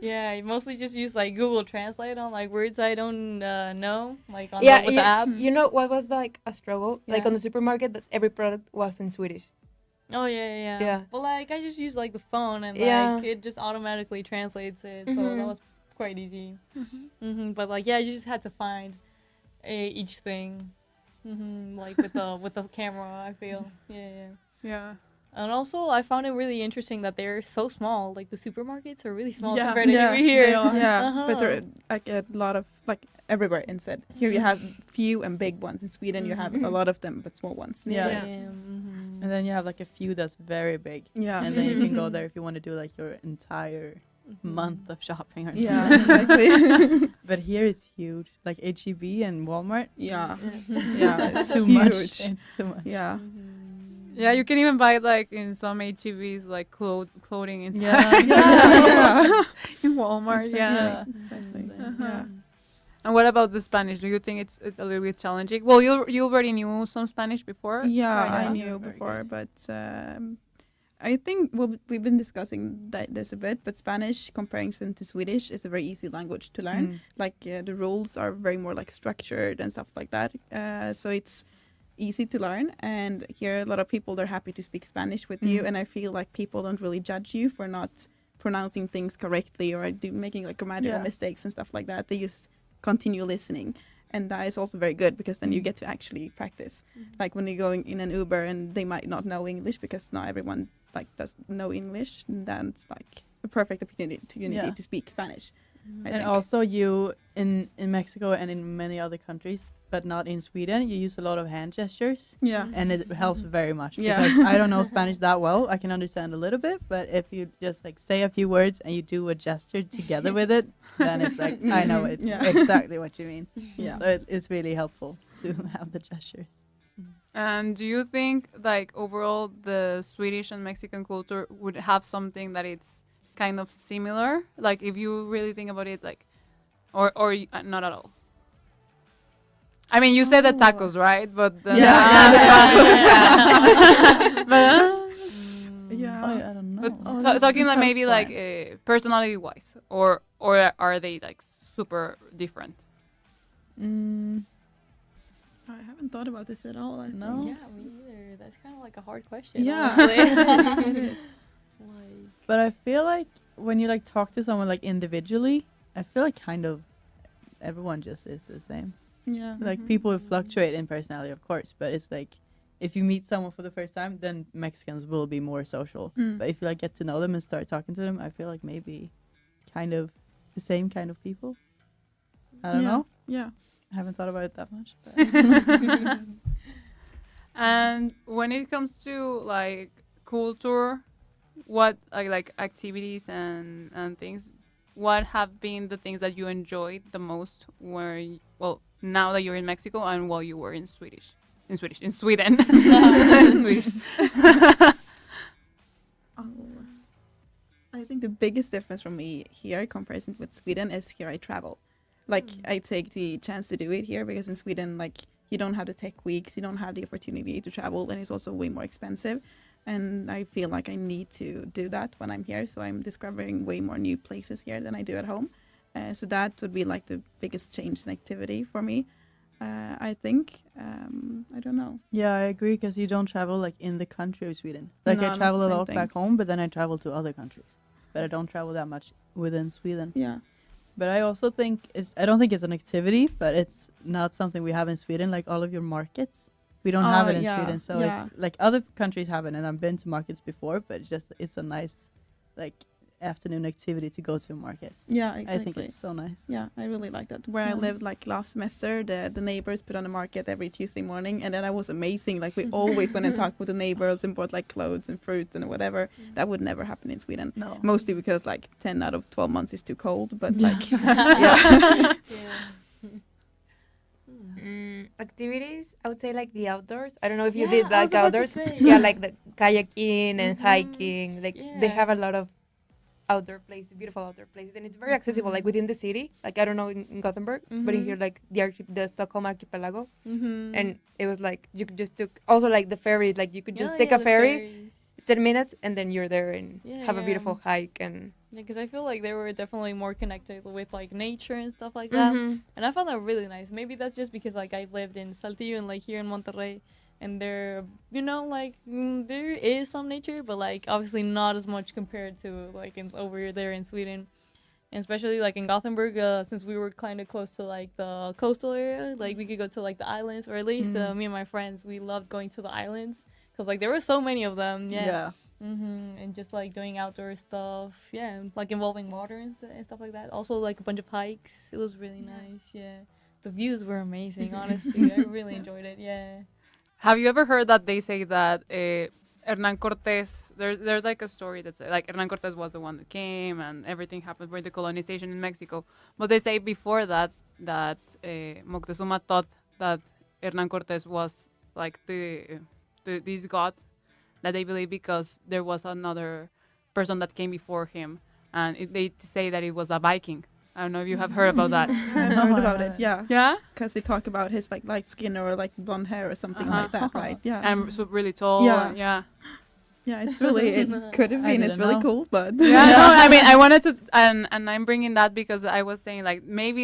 Yeah, I mostly just use like Google Translate on like words I don't know, like on with the app. You know what was like a struggle? Like on the supermarket, that every product was in Swedish. Oh yeah. But like I just use like the phone, and like it just automatically translates it, so that was quite easy. But like you just had to find each thing, like with the camera. I feel yeah. And also, I found it really interesting that they're so small. Like, the supermarkets are really small compared to over here. But there are like a lot of, like, everywhere instead. Here you have few and big ones. In Sweden, you have a lot of them, but small ones. And then you have, like, a few that's very big. Yeah. And then you can go there if you want to do, like, your entire month of shopping or something. Yeah, exactly. But here it's huge. Like, H-E-B and Walmart. Yeah. It's too huge. much. It's too much. Yeah. Yeah, you can even buy like in some HEVs like clothing inside. In Walmart. Exactly. And what about the Spanish? Do you think it's a little bit challenging? Well, you already knew some Spanish before. Yeah, I knew before, but I think we've been discussing this a bit. But Spanish, comparison to Swedish, is a very easy language to learn. Like the rules are very more like structured and stuff like that. So it's easy to learn, and here a lot of people, they're happy to speak Spanish with you, and I feel like people don't really judge you for not pronouncing things correctly or making like grammatical mistakes and stuff like that. They just continue listening, and that is also very good because then you get to actually practice. Like when you're going in an Uber and they might not know English because not everyone like does know English, then it's like a perfect opportunity to speak Spanish. And also you in Mexico and in many other countries, but not in Sweden, you use a lot of hand gestures. Yeah. And it helps very much. Yeah. Because I don't know Spanish that well. I can understand a little bit, but if you just like say a few words and you do a gesture together with it, then it's like, I know it exactly what you mean. Yeah. So it's really helpful to have the gestures. And do you think, like, overall, the Swedish and Mexican culture would have something that it's kind of similar? Like, if you really think about it, like, or not at all? I mean, you said the tacos, right? But the I don't know. But talking like maybe like personality-wise, or are they like super different? I haven't thought about this at all. No. Yeah, me either. That's kind of like a hard question. Yeah. It is. But I feel like when you like talk to someone like individually, I feel like kind of everyone just is the same. Yeah. Like people fluctuate in personality, of course, but it's like if you meet someone for the first time, then Mexicans will be more social. But if you like get to know them and start talking to them, I feel like maybe kind of the same kind of people. I don't know. Yeah. I haven't thought about it that much. And when it comes to like culture, what like activities and things, what have been the things that you enjoyed the most now that you're in Mexico and while you were in Sweden? Swedish. I think the biggest difference for me here in comparison with Sweden is here I travel. Like I take the chance to do it here because in Sweden, like you don't have the tech weeks, you don't have the opportunity to travel, and it's also way more expensive. And I feel like I need to do that when I'm here, so I'm discovering way more new places here than I do at home. So that would be like the biggest change in activity for me. I think. I don't know. Yeah, I agree because you don't travel like in the country of Sweden. Like No, I not travel the a same lot thing. back home, but then I travel to other countries. But I don't travel that much within Sweden. Yeah. But I also think I don't think it's an activity, but it's not something we have in Sweden, like all of your markets. We don't have it in Sweden. So it's like other countries have it, and I've been to markets before, but it's a nice like afternoon activity to go to a market. Yeah, exactly. I think it's so nice. Yeah, I really like that. Where I lived like last semester, the neighbors put on a market every Tuesday morning, and then that was amazing. Like we always went and talked with the neighbors and bought like clothes and fruits and whatever. That would never happen in Sweden. No. Mostly because like 10 out of 12 months is too cold, but like yeah. Activities, I would say like the outdoors. I don't know if you did like outdoors. Yeah, like the kayaking and hiking. Like they have a lot of outdoor places, beautiful outdoor places, and it's very accessible, like within the city. Like I don't know in Gothenburg, but in here like the Stockholm archipelago, and it was like you could just took also like the ferries. Like you could just take a ferry, 10 minutes, and then you're there and have a beautiful hike. And because I feel like they were definitely more connected with like nature and stuff like that, and I found that really nice. Maybe that's just because like I lived in Saltillo and like here in Monterrey, and there, you know, like there is some nature, but like obviously not as much compared to like over there in Sweden, and especially like in Gothenburg, since we were kind of close to like the coastal area, like we could go to like the islands, or at least me and my friends, we loved going to the islands because like there were so many of them. And just like doing outdoor stuff, like involving water and stuff like that. Also like a bunch of hikes. It was really nice. The views were amazing. Honestly, I really enjoyed it. Have you ever heard that they say that Hernán Cortés, there's like a story that says like Hernán Cortés was the one that came and everything happened for the colonization in Mexico, but they say before that Moctezuma thought that Hernán Cortés was like this god that they believe because there was another person that came before him, and they say that it was a Viking. I don't know if you have heard about that. I've heard about it, yeah. Yeah? Because they talk about his like light skin or like blonde hair or something like that, right? Yeah. And so really tall. Yeah, it's really, it could have been, it's really cool, but... Yeah, no, I mean, I wanted to, and I'm bringing that because I was saying like maybe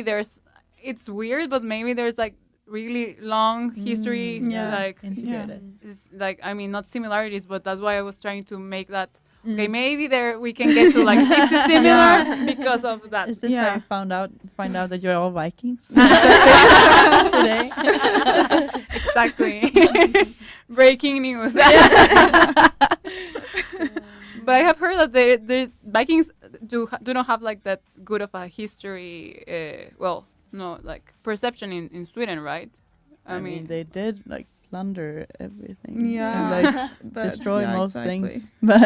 it's weird, but maybe there's like really long history, like integrated. It's like, I mean, not similarities, but that's why I was trying to make that. Okay, maybe we can get to like it's similar because of that. Is this how you find out that you're all Vikings today? Exactly. Breaking news. But I have heard that the Vikings do not have like that good of a history. Like perception in Sweden, right? I mean, they did like plunder everything. Yeah, and, like but- destroy yeah, most exactly. things. But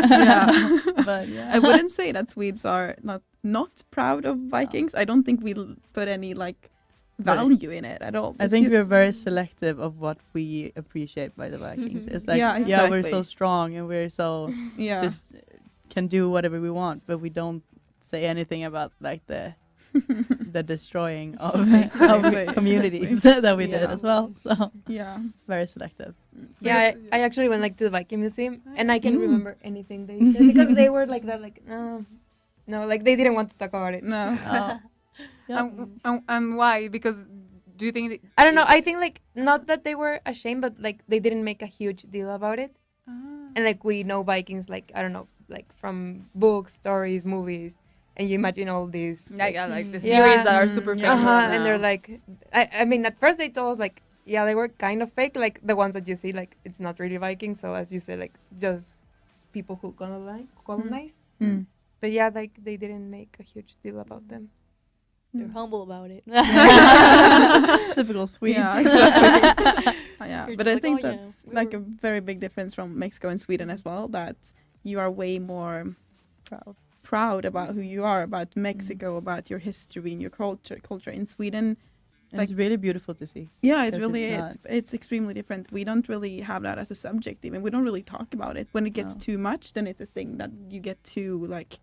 yeah, but yeah. I wouldn't say that Swedes are not proud of Vikings. I don't think we'll put any like value in it at all. I It's think we're just- very selective of what we appreciate by the Vikings. It's like, Yeah, yeah, we're so exactly. strong and we're so Yeah. just can do whatever we want, but we don't say anything about like the destroying of Exactly, communities exactly. that we did Yeah. as well. So Yeah. very selective. Yeah, I actually went like to the Viking Museum, and I can't Mm. remember anything they said because they were like that, like no, like they didn't want to talk about it. No. Oh. And why? Because do you think I don't know. I think like not that they were ashamed, but like they didn't make a huge deal about it. And like we know Vikings, like I don't know, like from books, stories, movies, and you imagine all these like the series that are super famous and they're now. like, I mean, at first they told us like, yeah, they were kind of fake, like the ones that you see, like it's not really Vikings. So as you said, like just people who colonized. Mm. But yeah, like they didn't make a huge deal about them. They're humble about it. Typical Swedes. Yeah, exactly. Yeah, You're but just I like, think "Oh, yeah, that's we like were-" a very big difference from Mexico and Sweden as well. That you are way more proud about who you are, about Mexico, about your history and your culture. In Sweden, And it's really beautiful to see. yeah, it 'cause really it's is. It's extremely different. We don't really have that as a subject. Even we don't really talk about it. When it gets No. too much, then it's a thing that you get too like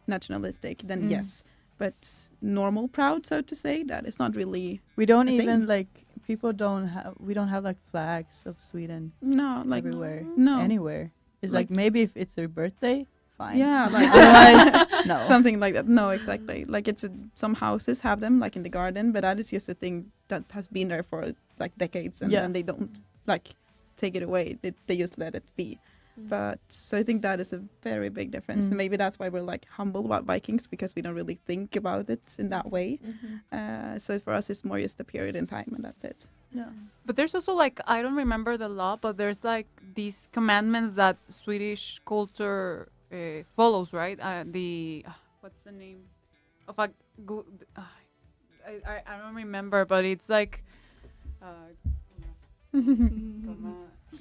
nationalistic. Then Mm. yes, but normal proud, so to say, that is not really. We don't a even thing. like people don't have. We don't have like flags of Sweden. No, like everywhere. no. Anywhere. It's Like- like maybe if it's their birthday, fine. Yeah, like Otherwise, no. something like that. No, exactly. Like some houses have them, like in the garden, but that is just a thing that has been there for like decades, and Yeah. then they don't like take it away. They just let it be. But so I think that is a very big difference, and Mm. maybe that's why we're like humble about Vikings, because we don't really think about it in that way. So for us, it's more just a period in time, and that's it. Yeah. But there's also like, I don't remember the law, but there's like these commandments that Swedish culture follows, right? What's the name of a good? I don't remember, but it's like.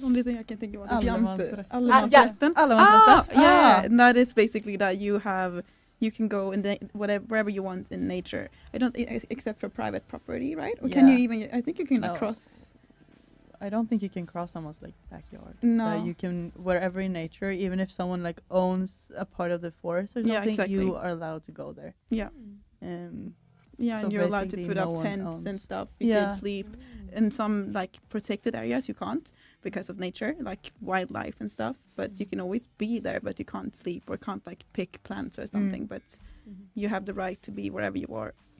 Only thing I can think about is Allemansrätten. Allemansrätten. Allemansrätten. Yeah, and that is basically that you can go in wherever you want in nature. I don't except for private property, right? Or can you Yeah. even? I think you can like No. cross. I don't think you can cross someone's like backyard. No. You can wherever in nature, even if someone like owns a part of the forest or Yeah, something, exactly. you are allowed to go there. Yeah. Yeah, so and you're allowed to basically put no up one tents owns. and stuff. You Yeah. can sleep in some like protected areas. You can't because of nature, like wildlife and stuff. But you can always be there, but you can't sleep or can't like pick plants or something. But you have the right to be wherever you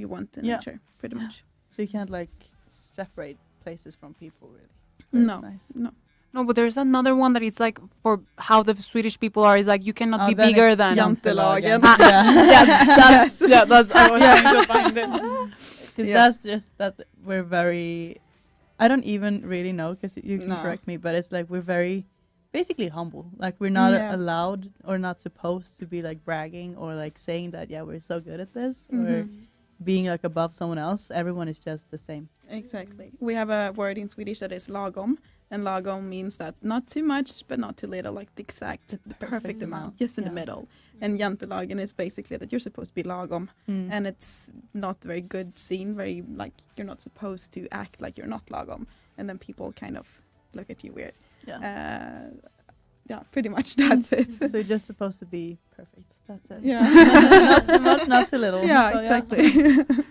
want in Yeah. nature, pretty much. So you can't like separate places from people really. That's No, nice. no. No, but there's another one that it's like for how the Swedish people are. Is like you cannot be then bigger it's than. Jantelagen. That's I was trying to find it. Because Yeah. that's just that we're very. I don't even really know because you can No. correct me, but it's like we're very basically humble. Like we're not Yeah. allowed or not supposed to be like bragging or like saying that we're so good at this or Mhm. being like above someone else. Everyone is just the same. Exactly. We have a word in Swedish that is lagom, and lagom means that not too much but not too little, like the exact, the perfect amount, just in the middle. And jantelagen is basically that you're supposed to be lagom, and it's not very good seen. Very like you're not supposed to act like you're not lagom, and then people kind of look at you weird. Yeah, pretty much that's it. So you're just supposed to be perfect. That's it. Yeah. Not too much, not too little. Yeah, So, exactly.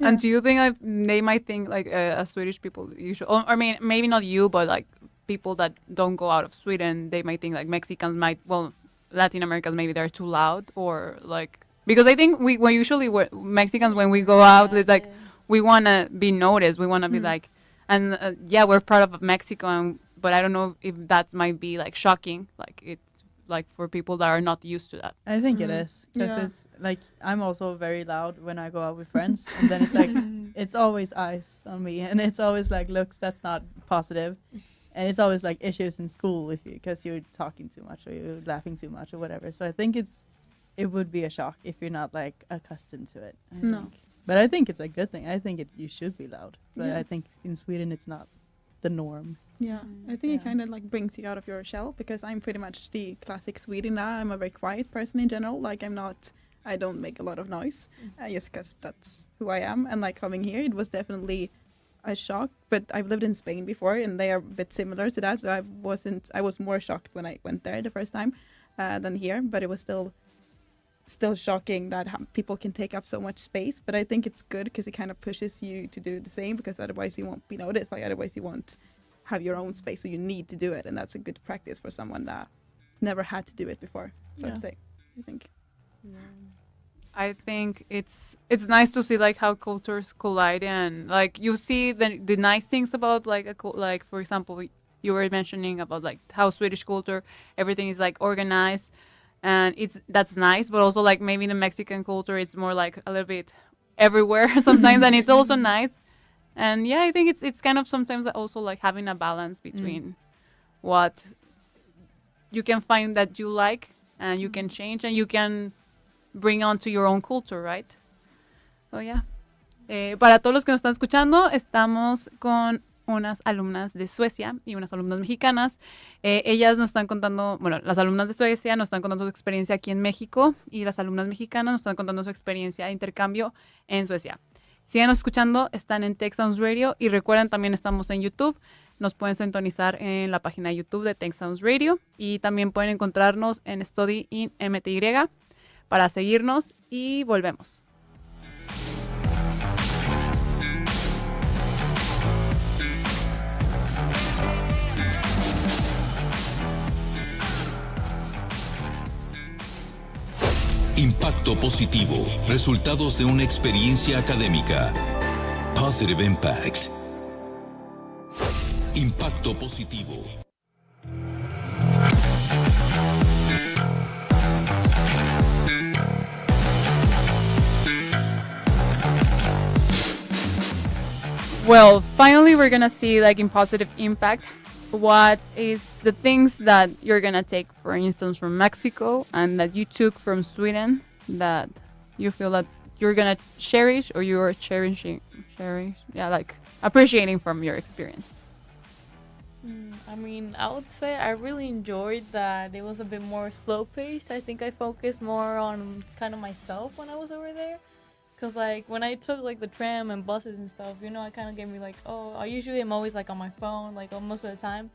And do you think like they might think like as Swedish people usually, or I mean maybe not you, but like people that don't go out of Sweden, they might think like Mexicans might, well, Latin Americans maybe they're too loud or like, because I think we usually Mexicans when we go out it's like we want to be noticed, we want to be like, and we're part of Mexico, but I don't know if that might be like shocking, like it's like for people that are not used to that. I think it is because it's like I'm also very loud when I go out with friends, and then it's like it's always eyes on me, and it's always like looks that's not positive, and it's always like issues in school because you're talking too much or you're laughing too much or whatever. So I think it would be a shock if you're not like accustomed to it. I No. think. But I think it's a good thing. I think you should be loud. But Yeah. I think in Sweden it's not the norm. Yeah, I think it kind of like brings you out of your shell, because I'm pretty much the classic Swede now. I'm a very quiet person in general. Like I don't make a lot of noise, just because that's who I am. And like coming here, it was definitely a shock. But I've lived in Spain before, and they are a bit similar to that. So I was more shocked when I went there the first time than here. But it was still shocking that people can take up so much space. But I think it's good because it kind of pushes you to do the same, because otherwise you won't be noticed. Like otherwise you won't have your own space, so you need to do it, and that's a good practice for someone that never had to do it before, so to say, I think. I think it's nice to see like how cultures collide, and like you see the nice things about like like for example you were mentioning about like how Swedish culture, everything is like organized, and that's nice, but also like maybe the Mexican culture it's more like a little bit everywhere sometimes, and it's also nice. And yeah, I think it's kind of sometimes also like having a balance between what you can find that you like and you can change and you can bring onto your own culture, right? So yeah. Para todos los que nos están escuchando, estamos con unas alumnas de Suecia y unas alumnas mexicanas. Ellas nos están contando, bueno, las alumnas de Suecia nos están contando su experiencia aquí en México y las alumnas mexicanas nos están contando su experiencia de intercambio en Suecia. Síganos escuchando, están en Tech Sounds Radio y recuerden también estamos en YouTube. Nos pueden sintonizar en la página de YouTube de Tech Sounds Radio y también pueden encontrarnos en Study in MTY para seguirnos y volvemos. Impacto positivo. Resultados de una experiencia académica. Positive Impact. Impacto positivo. Well, finally we're gonna see like in Positive Impact what is the things that you're gonna take, for instance, from Mexico and that you took from Sweden that you feel that you're gonna cherish or you're like appreciating from your experience. I mean, I would say I really enjoyed that it was a bit more slow paced. I think I focused more on kind of myself when I was over there. Cause like when I took like the tram and buses and stuff, you know, I kind of gave me like, oh, I usually am always like on my phone, like most of the time.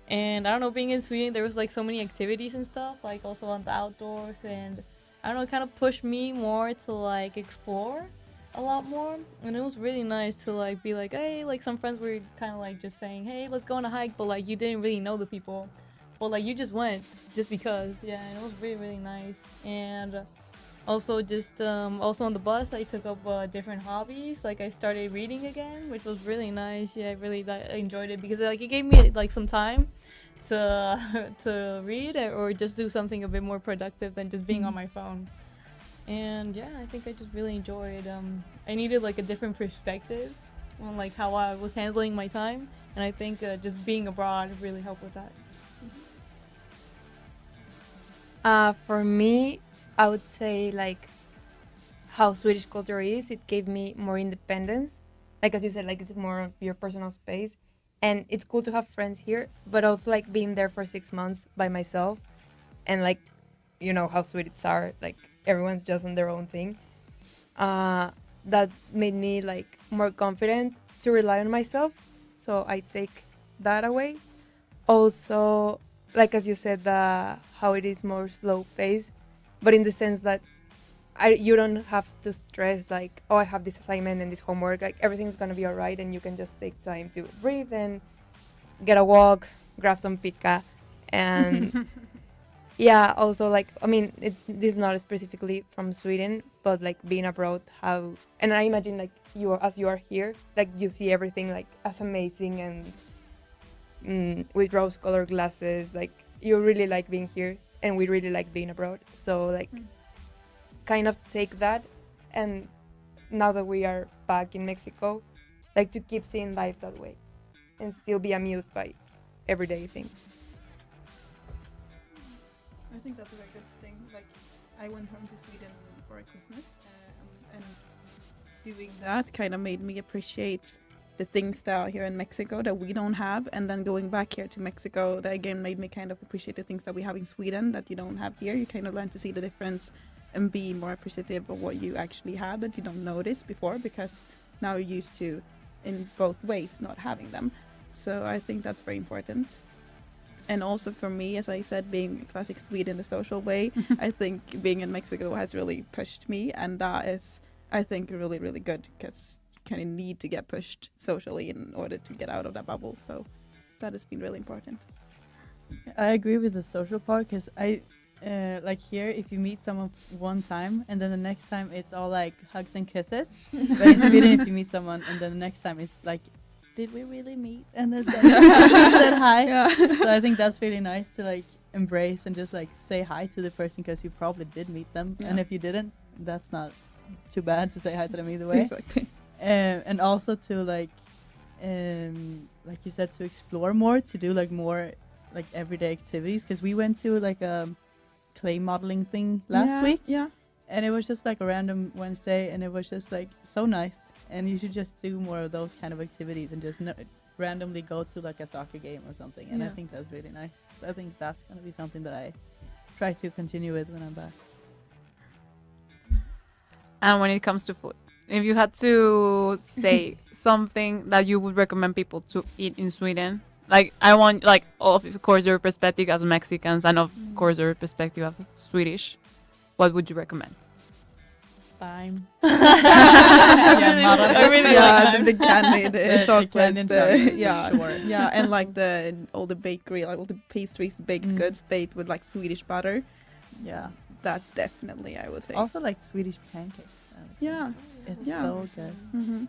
And I don't know, being in Sweden, there was like so many activities and stuff, like also on the outdoors. And I don't know, it kind of pushed me more to like explore a lot more. And it was really nice to like be like, hey, like some friends were kind of like just saying, hey, let's go on a hike. But like you didn't really know the people. But like you just went just because. Yeah, and it was really, really nice. And also just also on the bus I took up different hobbies. Like I started reading again, which was really nice. Yeah, I really enjoyed it because like it gave me like some time to read or just do something a bit more productive than just being on my phone. And yeah, I think I just really enjoyed. I needed like a different perspective on like how I was handling my time, and I think just being abroad really helped with that. For me, I would say like how Swedish culture is. It gave me more independence. Like as you said, like it's more of your personal space, and it's cool to have friends here. But also like being there for 6 months by myself, and like you know how Swedes are. Like everyone's just on their own thing. That made me like more confident to rely on myself. So I take that away. Also, like as you said, how it is more slow paced. But in the sense that you don't have to stress like, oh, I have this assignment and this homework. Like everything's gonna be alright, and you can just take time to breathe and get a walk, grab some fika, and yeah. Also, like I mean, this is not specifically from Sweden, but like being abroad, and I imagine like you are here, like you see everything like as amazing and with rose-colored glasses. Like you really like being here. And we really like being abroad. So like kind of take that, and now that we are back in Mexico, like to keep seeing life that way and still be amused by everyday things. I think that's a very good thing. Like I went home to Sweden for Christmas, and doing that kind of made me appreciate the things that are here in Mexico that we don't have, and then going back here to Mexico, that again made me kind of appreciate the things that we have in Sweden that you don't have here. You kind of learn to see the difference and be more appreciative of what you actually have that you don't notice before, because now you're used to, in both ways, not having them. So I think that's very important. And also for me, as I said, being classic Swede in the social way, I think being in Mexico has really pushed me, and that is, I think, really, really good, because you kind of need to get pushed socially in order to get out of that bubble. So that has been really important. I agree with the social part, because like here, if you meet someone one time and then the next time it's all like hugs and kisses, but in Sweden, if you meet someone and then the next time it's like, did we really meet? And then said hi. Yeah. So I think that's really nice to like embrace and just like say hi to the person, because you probably did meet them, and if you didn't, that's not too bad to say hi to them either way. Exactly. And also to like you said, to explore more, to do like more like everyday activities, because we went to like a clay modeling thing last week. Yeah. And it was just like a random Wednesday, and it was just like so nice. And you should just do more of those kind of activities and just randomly go to like a soccer game or something. And I think that's really nice. So I think that's going to be something that I try to continue with when I'm back. And when it comes to food, if you had to say something that you would recommend people to eat in Sweden, like I want, like, of course, your perspective as Mexicans, and of course your perspective as Swedish, what would you recommend? Thyme. The big candied chocolate. And like all the bakery, like all the pastries, baked goods baked with like Swedish butter. Yeah, that definitely I would say. Also like Swedish pancakes. It's so good. Mm-hmm.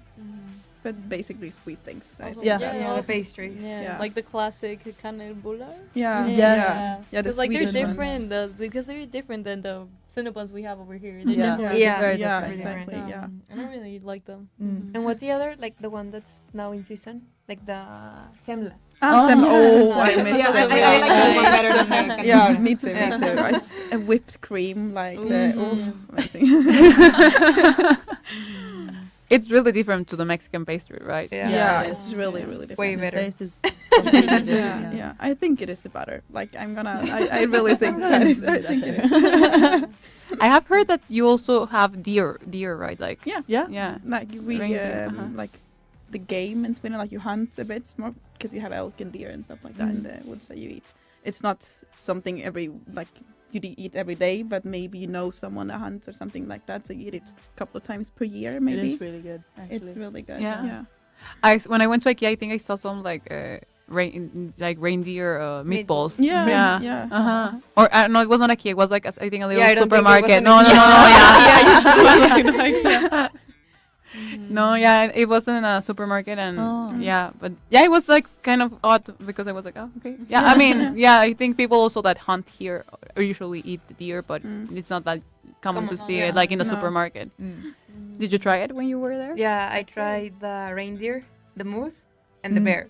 But basically sweet things. The pastries. Yeah. Like the classic kanelbullar. Yeah. Because like they're different. Because they're different than the Cinnabons we have over here. They're different. Exactly. I don't really like them. And what's the other, like the one that's now in season, like the semla? I miss semla. I like that one better than the Yeah, me too. It's a whipped cream, like amazing. It's really different to the Mexican pastry, right? Yeah, it's really, really different. Way better. Yeah, I think it is the butter. Like I really think that is. I think it is. I have heard that you also have deer, right? Like yeah. Like we like the game in Sweden, like you hunt a bit more because you have elk and deer and stuff like that in the woods that you eat. It's not something you eat every day, but maybe you know someone that hunts or something like that, so you eat it a couple of times per year. Maybe it is really good. Actually. It's really good. Yeah. When I went to IKEA, I think I saw some reindeer meatballs. Yeah. Or no, it was not IKEA. It was like I think a little I don't supermarket. think it No. Yeah. No, it wasn't a supermarket, and but it was like kind of odd because I was like, oh, okay, I mean, I think people also that hunt here usually eat the deer, but it's not that common to see it like in the supermarket. Did you try it when you were there? Yeah, I tried the reindeer, the moose, and the bear.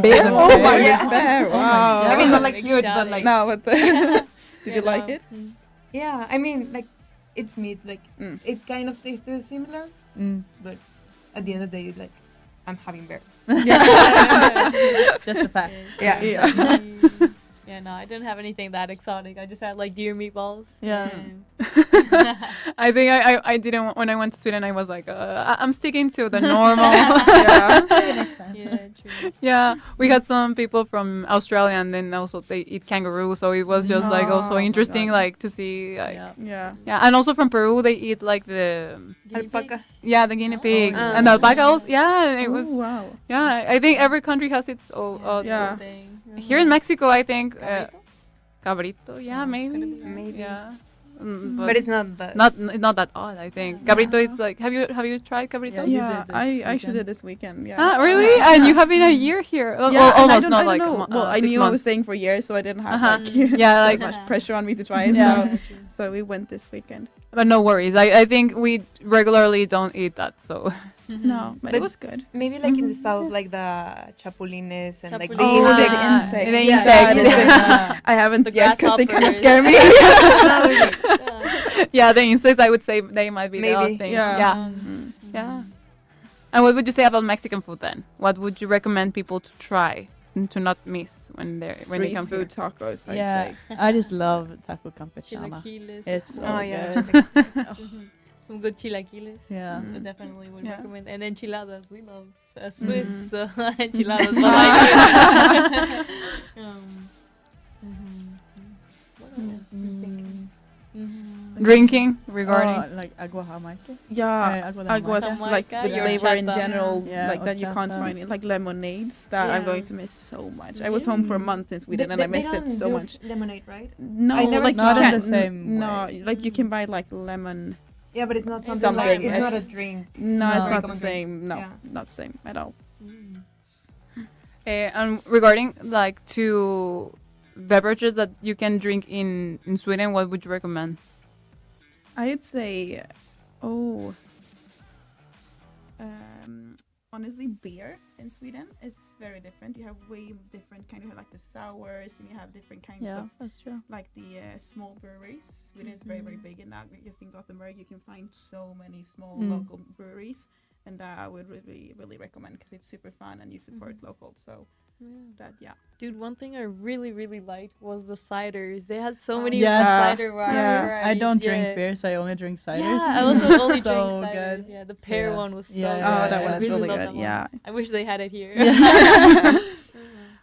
Bear? Oh my god, bear! Wow. I mean, not like huge, but like. No, but did you like it? Yeah, I mean, like it's meat. Like it kind of tasted similar. But at the end of the day, like I'm having bear. Just a fact. Yeah, no, I didn't have anything that exotic. I just had like deer meatballs. Yeah. I think I didn't when I went to Sweden. I was like, I'm sticking to the normal. Next time. Yeah, true. Yeah, we had some people from Australia, and then also they eat kangaroo, so it was just like also interesting, like to see. Like, yeah, and also from Peru, they eat like the alpacas. Yeah, the guinea pig and the alpacas. Yeah, and it was. Wow. Yeah, I think every country has its own thing. Here in Mexico, I think cabrito. Yeah, maybe. Yeah. But it's not that. Not that odd. I think cabrito is like. Have you tried cabrito? Yeah, I actually did this weekend. Yeah. Ah, really? And you have been a year here. Almost not like. Well, I knew I was staying for years, so I didn't have like much pressure on me to try it. So we went this weekend. But no worries. I think we regularly don't eat that. So. No, but it was good. Maybe like in the south, like the chapulines and like the insects. I haven't yet because they kind of scare me. Yeah, the insects. I would say they might be the odd thing. Yeah. Yeah. And what would you say about Mexican food then? What would you recommend people to try and to not miss when they come food here? tacos, I'd say. I just love taco campechana. Chilaquiles. It's so good. Some good chilaquiles. Yeah. I definitely would Yeah. recommend. And enchiladas. We love Swiss enchiladas. But Drinking regarding like agua jamaica. Yeah, agua de aguas Jamaica. like the Your flavor in horchata. general, Yeah, like that you can't horchata. find it, like lemonades that I'm Yeah. going to miss so much. I was home for a month in Sweden and I missed it so much. Lemonade, right? No, I never like saw you it. can't, Not in the same no, way. like you can buy like lemon. Yeah, but it's not something, Something, like it's not a it's- drink. No, it's No. not the Common same. drink. No, Yeah. not the same at all. and regarding like to beverages that you can drink in Sweden, what would you recommend? I'd say, honestly, beer in Sweden is very different. You have way different kind of like the sours, and you have different kinds Yeah, of that's true. like the small breweries. Sweden is very, very big in that. Just in Gothenburg, you can find so many small local breweries, and I would really, really recommend because it's super fun and you support local. So Dude, one thing I really, really liked was the ciders. They had so many Yes. cider Yeah. varieties. I don't drink beers. I only drink ciders. Yeah, I also only So drink ciders. good. Yeah, the pear Yeah. one was so Yeah, good. yeah, Oh, that yeah. one is really love good. that one. Yeah. I wish they had it here.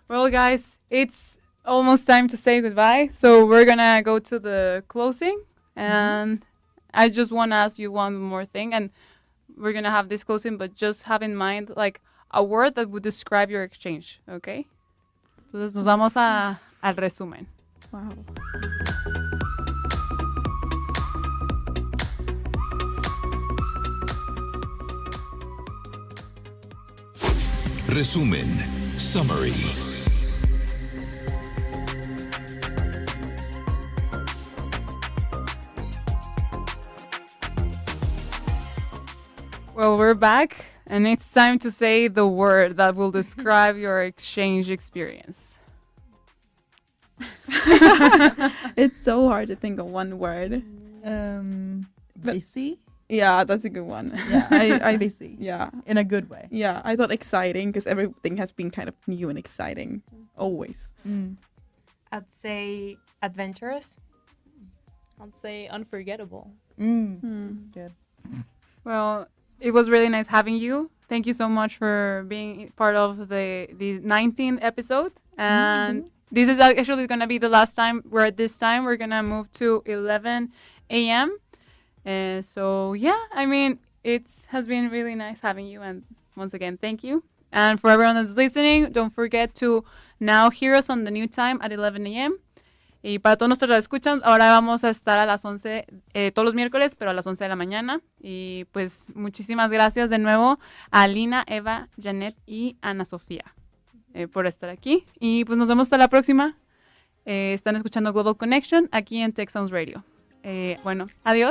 Well, guys, it's almost time to say goodbye. So we're gonna go to the closing, and I just want to ask you one more thing, and we're gonna have this closing, but just have in mind like a word that would describe your exchange, okay? Entonces nos vamos al resumen. Wow. Resumen. Summary. Well, we're back, and it's time to say the word that will describe your exchange experience. It's so hard to think of one word. Busy. Yeah, that's a good one. Yeah, I busy. Yeah, In a good way. yeah. I thought exciting because everything has been kind of new and exciting, always. I'd say adventurous. I'd say unforgettable. Good. Well, it was really nice having you. Thank you so much for being part of the 19th episode. And this is actually going to be the last time. This time we're going to move to 11 a.m. So, yeah, I mean, it has been really nice having you. And once again, thank you. And for everyone that's listening, don't forget to now hear us on the new time at 11 a.m. Y para todos nuestros escuchan, ahora vamos a estar a las 11, todos los miércoles, pero a las 11 de la mañana. Y pues muchísimas gracias de nuevo a Lina, Eva, Janet y Ana Sofía por estar aquí. Y pues nos vemos hasta la próxima. Están escuchando Global Connection aquí en Tech Sounds Radio. Bueno, adiós.